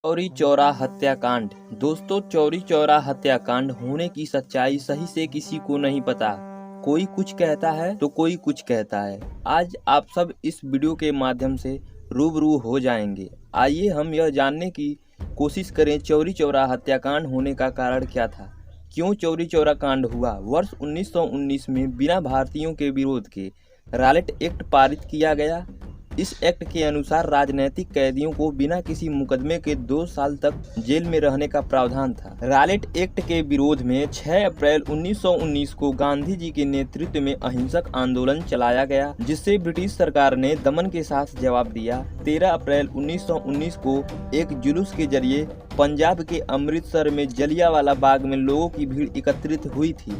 चौरी चौरा हत्याकांड। दोस्तों, चौरी चौरा हत्याकांड होने की सच्चाई सही से किसी को नहीं पता। कोई कुछ कहता है तो कोई कुछ कहता है। आज आप सब इस वीडियो के माध्यम से रूबरू हो जाएंगे। आइए हम यह जानने की कोशिश करें चौरी चौरा हत्याकांड होने का कारण क्या था, क्यों चौरी चौरा कांड हुआ। वर्ष 1919 में बिना भारतीयों के विरोध के रॉलेट एक्ट पारित किया गया। इस एक्ट के अनुसार राजनैतिक कैदियों को बिना किसी मुकदमे के 2 साल तक जेल में रहने का प्रावधान था। रॉलेट एक्ट के विरोध में 6 अप्रैल 1919 को गांधी जी के नेतृत्व में अहिंसक आंदोलन चलाया गया, जिससे ब्रिटिश सरकार ने दमन के साथ जवाब दिया। 13 अप्रैल 1919 को एक जुलूस के जरिए पंजाब के अमृतसर में जलियांवाला बाग में लोगों की भीड़ एकत्रित हुई थी।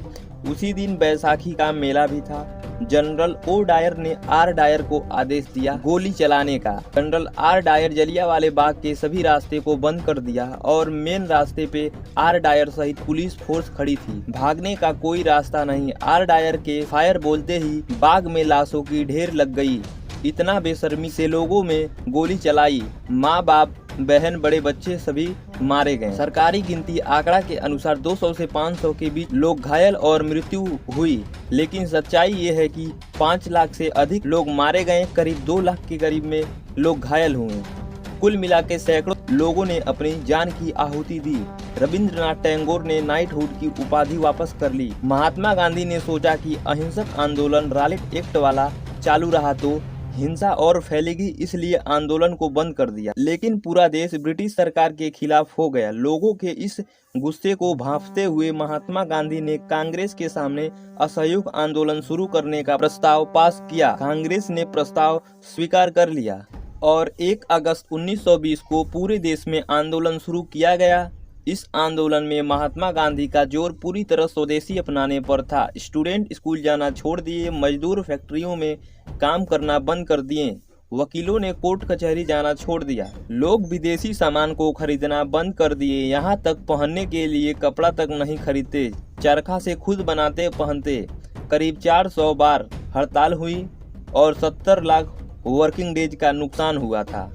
उसी दिन बैसाखी का मेला भी था। जनरल ओ डायर ने आर डायर को आदेश दिया गोली चलाने का। जनरल आर डायर जलियांवाले बाग के सभी रास्ते को बंद कर दिया और मेन रास्ते पे आर डायर सहित पुलिस फोर्स खड़ी थी। भागने का कोई रास्ता नहीं। आर डायर के फायर बोलते ही बाग में लाशों की ढेर लग गई। इतना बेशर्मी से लोगों में गोली चलाई। माँ बाप, बहन, बड़े बच्चे सभी मारे गए। सरकारी गिनती आंकड़ा के अनुसार 200 से 500 के बीच लोग घायल और मृत्यु हुई, लेकिन सच्चाई ये है कि 5 लाख से अधिक लोग मारे गए, करीब 2 लाख के करीब में लोग घायल हुए। कुल मिला के सैकड़ों लोगों ने अपनी जान की आहुति दी। रविंद्रनाथ टैगोर ने नाइटहुड की उपाधि वापस कर ली। महात्मा गांधी ने सोचा कि अहिंसक आंदोलन रॉलेट एक्ट वाला चालू रहा तो हिंसा और फैलेगी, इसलिए आंदोलन को बंद कर दिया। लेकिन पूरा देश ब्रिटिश सरकार के खिलाफ हो गया। लोगों के इस गुस्से को भांपते हुए महात्मा गांधी ने कांग्रेस के सामने असहयोग आंदोलन शुरू करने का प्रस्ताव पास किया। कांग्रेस ने प्रस्ताव स्वीकार कर लिया और 1 अगस्त 1920 को पूरे देश में आंदोलन शुरू किया गया। इस आंदोलन में महात्मा गांधी का जोर पूरी तरह स्वदेशी अपनाने पर था। स्टूडेंट स्कूल जाना छोड़ दिए, मजदूर फैक्ट्रियों में काम करना बंद कर दिए, वकीलों ने कोर्ट कचहरी जाना छोड़ दिया, लोग विदेशी सामान को खरीदना बंद कर दिए, यहाँ तक पहनने के लिए कपड़ा तक नहीं खरीदते, चरखा से खुद बनाते पहनते। करीब 400 बार हड़ताल हुई और 70 लाख वर्किंग डेज का नुकसान हुआ था।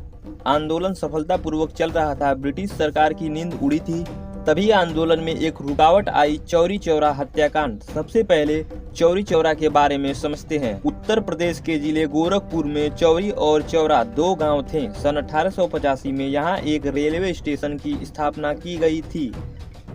आंदोलन सफलतापूर्वक चल रहा था। ब्रिटिश सरकार की नींद उड़ी थी। तभी आंदोलन में एक रुकावट आई, चौरी चौरा हत्याकांड। सबसे पहले चौरी चौरा के बारे में समझते हैं। उत्तर प्रदेश के जिले गोरखपुर में चौरी और चौरा 2 गांव थे। सन 1885 में यहाँ एक रेलवे स्टेशन की स्थापना की गई थी।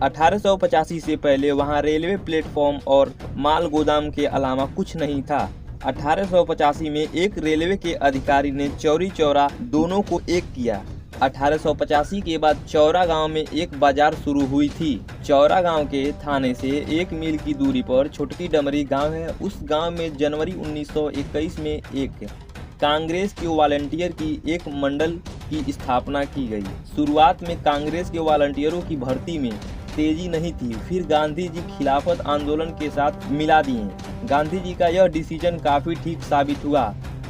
1885 से पहले वहाँ रेलवे प्लेटफॉर्म और माल गोदाम के अलावा कुछ नहीं था। 1885 में एक रेलवे के अधिकारी ने चौरी चौरा दोनों को एक किया। 1885 के बाद चौरा गांव में एक बाजार शुरू हुई थी। चौरा गांव के थाने से 1 मील की दूरी पर छोटकी डमरी गांव है। उस गांव में जनवरी 1921 में एक कांग्रेस के वॉलंटियर की एक मंडल की स्थापना की गई। शुरुआत में कांग्रेस के वॉलंटियरों की भर्ती में तेजी नहीं थी, फिर गांधी जी खिलाफत आंदोलन के साथ मिला दिए। गांधी जी का यह डिसीजन काफी ठीक साबित हुआ।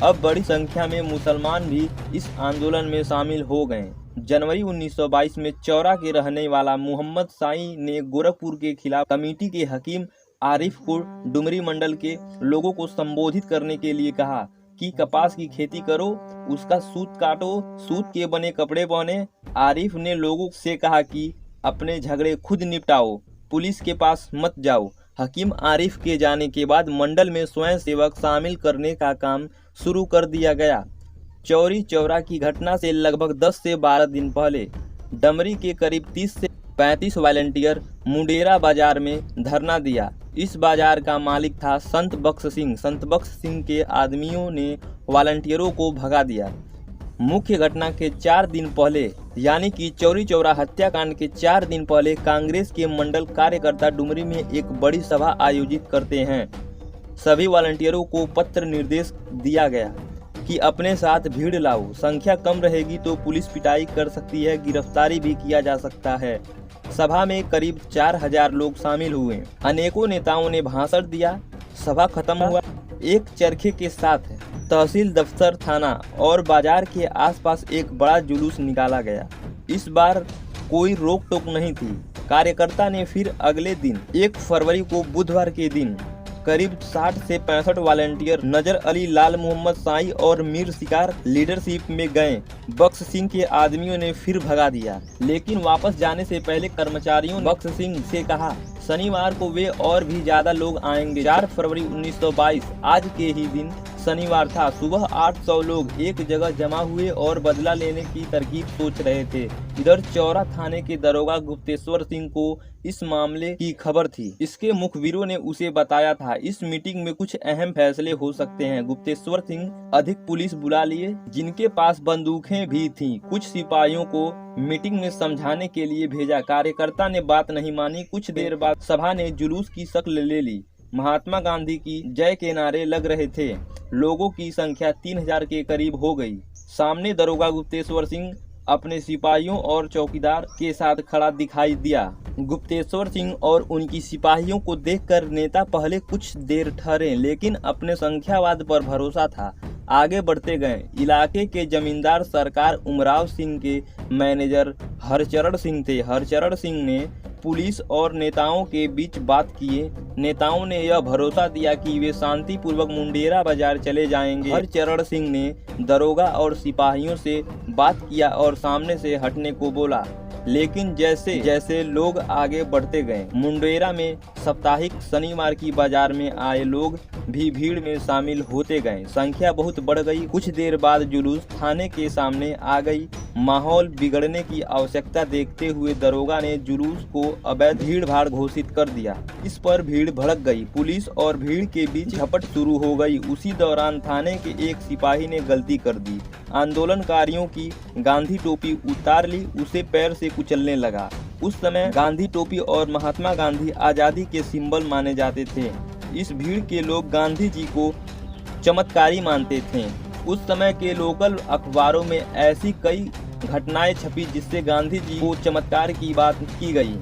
अब बड़ी संख्या में मुसलमान भी इस आंदोलन में शामिल हो गए। जनवरी 1922 में चौरा के रहने वाला मोहम्मद साई ने गोरखपुर के खिलाफ कमेटी के हकीम आरिफ को डुमरी मंडल के लोगों को संबोधित करने के लिए कहा कि कपास की खेती करो, उसका सूत काटो, सूत के बने कपड़े पहने। आरिफ ने लोगों से कहा कि अपने झगड़े खुद निपटाओ, पुलिस के पास मत जाओ। हकीम आरिफ के जाने के बाद मंडल में स्वयं सेवक शामिल करने का काम शुरू कर दिया गया। चौरी चौरा की घटना से लगभग 10 से 12 दिन पहले डमरी के करीब 30 से 35 वॉलंटियर मुंडेरा बाजार में धरना दिया। इस बाजार का मालिक था संत बख्श सिंह। संत बख्श सिंह के आदमियों ने वॉलंटियरों को भगा दिया। मुख्य घटना के 4 दिन पहले, यानी कि चौरी चौरा हत्याकांड के 4 दिन पहले, कांग्रेस के मंडल कार्यकर्ता डुमरी में एक बड़ी सभा आयोजित करते हैं। सभी वॉलंटियरों को पत्र निर्देश दिया गया कि अपने साथ भीड़ लाओ, संख्या कम रहेगी तो पुलिस पिटाई कर सकती है, गिरफ्तारी भी किया जा सकता है। सभा में करीब 4000 लोग शामिल हुए। अनेकों नेताओं ने भाषण दिया। सभा खत्म हुआ। एक चरखे के साथ तहसील दफ्तर, थाना और बाजार के आसपास एक बड़ा जुलूस निकाला गया। इस बार कोई रोक टोक नहीं थी। कार्यकर्ता ने फिर अगले दिन 1 फरवरी को बुधवार के दिन करीब 60 से 65 वॉलंटियर नजर अली, लाल मोहम्मद साई और मीर शिकार लीडरशिप में गए। बख्श सिंह के आदमियों ने फिर भगा दिया, लेकिन वापस जाने से पहले कर्मचारियों ने बख्श सिंह से कहा शनिवार को वे और भी ज्यादा लोग आएंगे। 4 फरवरी 1922 आज के ही दिन शनिवार था। सुबह 800 लोग एक जगह जमा हुए और बदला लेने की तरकीब सोच रहे थे। इधर चौरा थाने के दरोगा गुप्तेश्वर सिंह को इस मामले की खबर थी। इसके मुखबिरों ने उसे बताया था इस मीटिंग में कुछ अहम फैसले हो सकते हैं। गुप्तेश्वर सिंह अधिक पुलिस बुला लिए, जिनके पास बंदूकें भी थीं। कुछ सिपाहियों को मीटिंग में समझाने के लिए भेजा। कार्यकर्ता ने बात नहीं मानी। कुछ देर बाद सभा ने जुलूस की शक्ल ले ली। महात्मा गांधी की जय के नारे लग रहे थे। लोगों की संख्या 3000 के करीब हो गई। सामने दरोगा गुप्तेश्वर सिंह अपने सिपाहियों और चौकीदार के साथ खड़ा दिखाई दिया। गुप्तेश्वर सिंह और उनकी सिपाहियों को देखकर नेता पहले कुछ देर ठहरे, लेकिन अपने संख्यावाद पर भरोसा था। आगे बढ़ते गए। इलाके के जमींदार सरकार उमराव सिंह के मैनेजर हरचरण सिंह थे। हरचरण सिंह ने पुलिस और नेताओं के बीच बात किए। नेताओं ने यह भरोसा दिया कि वे शांतिपूर्वक मुंडेरा बाजार चले जाएंगे। हरचरण सिंह ने दरोगा और सिपाहियों से बात किया और सामने से हटने को बोला, लेकिन जैसे जैसे लोग आगे बढ़ते गए, मुंडेरा में साप्ताहिक शनिवार की बाजार में आए लोग भी भीड़ में शामिल होते गए। संख्या बहुत बढ़ गई। कुछ देर बाद जुलूस थाने के सामने आ गई। माहौल बिगड़ने की आवश्यकता देखते हुए दरोगा ने जुलूस को अवैध भीड़ भाड़ घोषित कर दिया। इस पर भीड़ भड़क गई। पुलिस और भीड़ के बीच झपट शुरू हो गई। उसी दौरान थाने के एक सिपाही ने गलती कर दी। आंदोलनकारियों की गांधी टोपी उतार ली, उसे पैर से कुचलने लगा। उस समय गांधी टोपी और महात्मा गांधी आजादी के सिंबल माने जाते थे। इस भीड़ के लोग गांधी जी को चमत्कारी मानते थे। उस समय के लोकल अखबारों में ऐसी कई घटनाएं छपी जिससे गांधी जी को चमत्कार की बात की गई।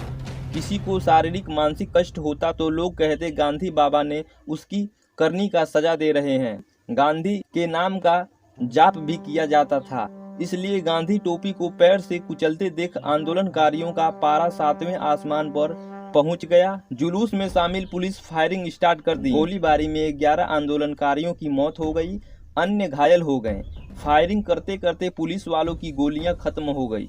किसी को शारीरिक मानसिक कष्ट होता तो लोग कहते गांधी बाबा ने उसकी करनी का सजा दे रहे हैं। गांधी के नाम का जाप भी किया जाता था। इसलिए गांधी टोपी को पैर से कुचलते देख आंदोलनकारियों का पारा 7वें आसमान पर पहुंच गया। जुलूस में शामिल पुलिस फायरिंग स्टार्ट कर दी। गोलीबारी में 11 आंदोलनकारियों की मौत हो गई, अन्य घायल हो गए। फायरिंग करते करते पुलिस वालों की गोलियां खत्म हो गई।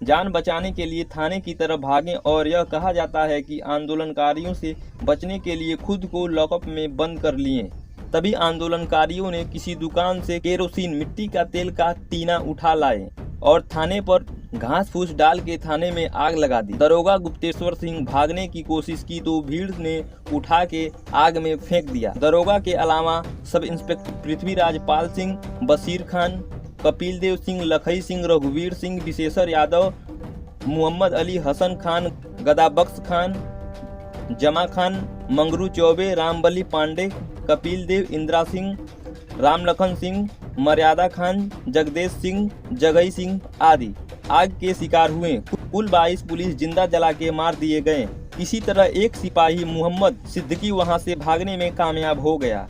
जान बचाने के लिए थाने की तरफ भागे और यह कहा जाता है कि आंदोलनकारियों से बचने के लिए खुद को लॉकअप में बंद कर लिए। तभी आंदोलनकारियों ने किसी दुकान से केरोसिन मिट्टी का तेल का टीना उठा लाए और थाने पर घास फूस डाल के थाने में आग लगा दी। दरोगा गुप्तेश्वर सिंह भागने की कोशिश की तो भीड़ ने उठा के आग में फेंक दिया। दरोगा के अलावा सब इंस्पेक्टर पृथ्वीराज पाल सिंह, बशीर खान, कपिल देव सिंह, लखई सिंह, रघुवीर सिंह, विशेषर यादव, मोहम्मद अली, हसन खान, गदाबख्श खान, जमा खान, मंगरू चौबे, रामबली पांडे, कपिल देव, इंदिरा सिंह, रामलखन सिंह, मर्यादा खान, जगदेश सिंह, जगई सिंह आदि आग के शिकार हुए। कुल 22 पुलिस जिंदा जला के मार दिए गए। इसी तरह एक सिपाही मोहम्मद सिद्दीकी वहां से भागने में कामयाब हो गया।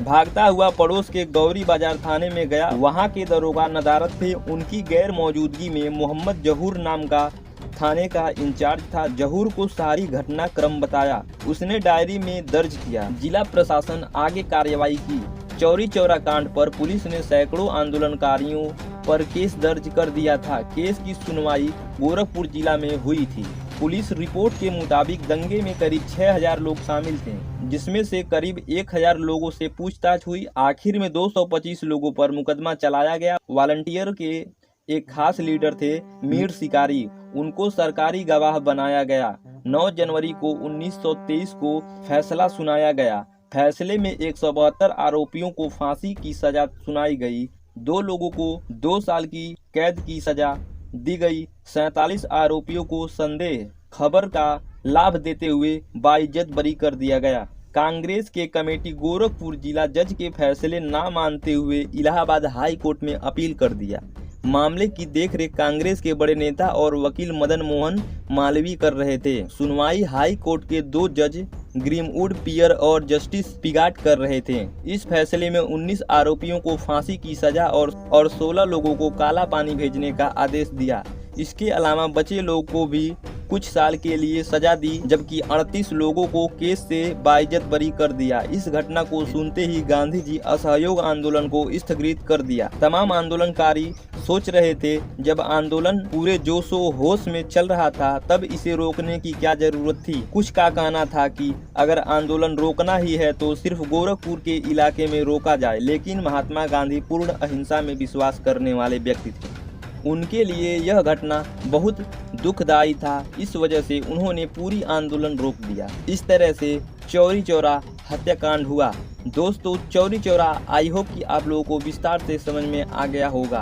भागता हुआ पड़ोस के गौरी बाजार थाने में गया। वहां के दरोगा नदारत थे। उनकी गैर मौजूदगी में मोहम्मद जहूर नाम का थाने का इंचार्ज था। जहूर को सारी घटना क्रम बताया। उसने डायरी में दर्ज किया। जिला प्रशासन आगे कार्रवाई की। चौरी चौरा कांड पर पुलिस ने सैकड़ों आंदोलनकारियों पर केस दर्ज कर दिया था। केस की सुनवाई गोरखपुर जिला में हुई थी। पुलिस रिपोर्ट के मुताबिक दंगे में करीब 6000 लोग शामिल थे, जिसमें से करीब 1000 लोगों से पूछताछ हुई। आखिर में 225 लोगों पर मुकदमा चलाया गया। वॉलंटियर के एक खास लीडर थे मीर शिकारी, उनको सरकारी गवाह बनाया गया। 9 जनवरी को 1923 को फैसला सुनाया गया। फैसले में 172 आरोपियों को फांसी की सजा सुनाई गई। 2 लोगों को 2 साल की कैद की सजा दी गई। 47 आरोपियों को संदेह खबर का लाभ देते हुए बाइज्जत बरी कर दिया गया। कांग्रेस के कमेटी गोरखपुर जिला जज के फैसले ना मानते हुए इलाहाबाद हाई कोर्ट में अपील कर दिया। मामले की देखरेख कांग्रेस के बड़े नेता और वकील मदन मोहन मालवीय कर रहे थे। सुनवाई हाई कोर्ट के 2 जज ग्रीमवुड पियर और जस्टिस पिगाट कर रहे थे। इस फैसले में 19 आरोपियों को फांसी की सजा और 16 लोगों को काला पानी भेजने का आदेश दिया। इसके अलावा बचे लोगों को भी कुछ साल के लिए सजा दी, जबकि 38 लोगों को केस से बाइज्जत बरी कर दिया। इस घटना को सुनते ही गांधी जी असहयोग आंदोलन को स्थगित कर दिया। तमाम आंदोलनकारी सोच रहे थे, जब आंदोलन पूरे जोशो होश में चल रहा था तब इसे रोकने की क्या जरूरत थी। कुछ का कहना था कि अगर आंदोलन रोकना ही है तो सिर्फ गोरखपुर के इलाके में रोका जाए, लेकिन महात्मा गांधी पूर्ण अहिंसा में विश्वास करने वाले व्यक्ति थे। उनके लिए यह घटना बहुत दुखदायी था, इस वजह से उन्होंने पूरी आंदोलन रोक दिया। इस तरह से चौरी चौरा हत्याकांड हुआ। दोस्तों, चौरी चौरा आई होप कि आप लोगों को विस्तार से समझ में आ गया होगा।